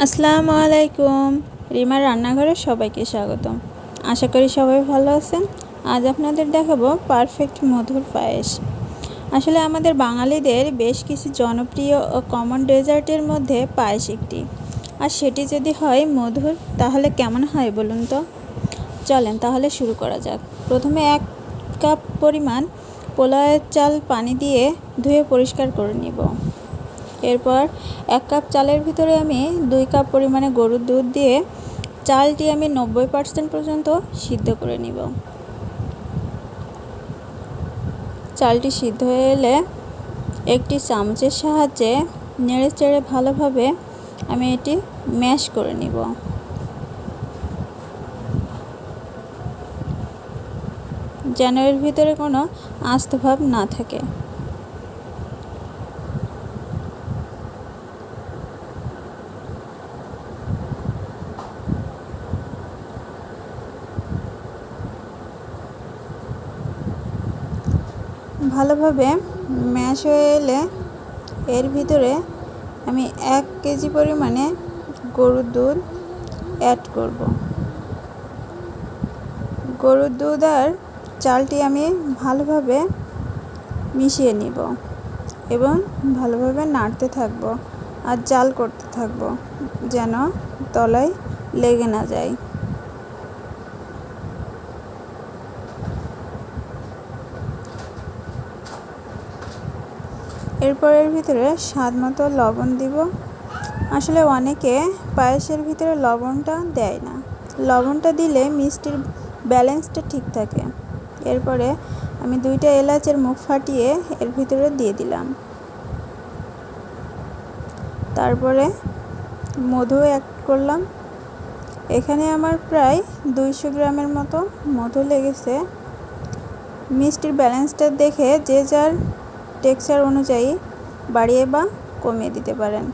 আসসালামু আলাইকুম। রিমার রান্নাঘরে সবাইকে স্বাগতম। আশা করি সবাই ভালো আছেন। আজ আপনাদের দেখাবো পারফেক্ট মধুর পায়েস। আসলে আমাদের বাঙালিদের বেশ কিছু জনপ্রিয় ও কমন ডেজার্টের মধ্যে পায়েস একটি, আর সেটি যদি হয় মধুর তাহলে কেমন হয় বলুন তো। চলেন তাহলে শুরু করা যাক। প্রথমে 1 কাপ পরিমাণ পোলাওয়ের চাল পানি দিয়ে ধুয়ে পরিষ্কার করে নিব। এরপর 1 কাপ চালের ভিতরে আমি 2 কাপ পরিমাণে গরুর দুধ দিয়ে চালটি আমি 90% পর্যন্ত সিদ্ধ করে নিব। চালটি সিদ্ধ হয়ে এলে একটি চামচের সাহায্যে নেড়ে চেড়ে ভালোভাবে আমি এটি ম্যাশ করে নিব। যেন এর ভিতরে কোনো আস্ত ভাব না থাকে। ভালোভাবে ম্যাশ হয়ে এলে এর ভিতরে আমি 1 কেজি পরিমাণে গরুর দুধ অ্যাড করব। গরুর দুধ আর চালটি আমি ভালোভাবে মিশিয়ে নিব এবং ভালোভাবে নাড়তে থাকব আর জাল করতে থাকব যেন তলায় লেগে না যায়। এরপর এর ভিতরে স্বাদ মতো লবণ দিব। আসলে অনেকে পায়েসের ভিতরে লবণটা দেয় না, লবণটা দিলে মিষ্টির ব্যালেন্সটা ঠিক থাকে। এরপরে আমি 2টা এলাচের মুখ ফাটিয়ে এর ভিতরে দিয়ে দিলাম। তারপরে মধু অ্যাড করলাম। এখানে আমার প্রায় 200 গ্রামের মতো মধু লেগেছে। মিষ্টির ব্যালেন্সটা দেখে যে যার টেক্সচার অনুযায়ী বাড়িয়ে বা কমিয়ে দিতে পারেন।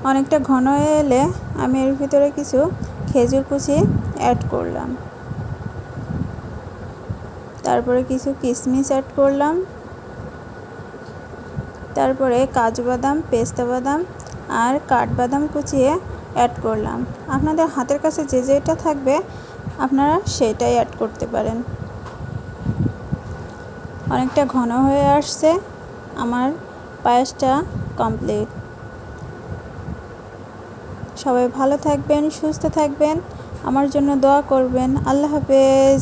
অনেকটা ঘন হয়ে এলে আমি এর ভিতরে কিছু খেজুর কুচি অ্যাড করলাম। তারপরে কিছু কিশমিশ অ্যাড করলাম। তারপরে কাজু বাদাম, পেস্তা বাদাম আর কাঠবাদাম কুচিয়ে অ্যাড করলাম। আপনাদের হাতের কাছে যে যেটা থাকবে আপনারা সেটাই অ্যাড করতে পারেন। অনেকটা ঘন হয়ে আসছে, আমার পায়েসটা কমপ্লিট। সবাই ভালো থাকবেন, সুস্থ থাকবেন, আমার জন্য দোয়া করবেন। আল্লাহ হাফেজ।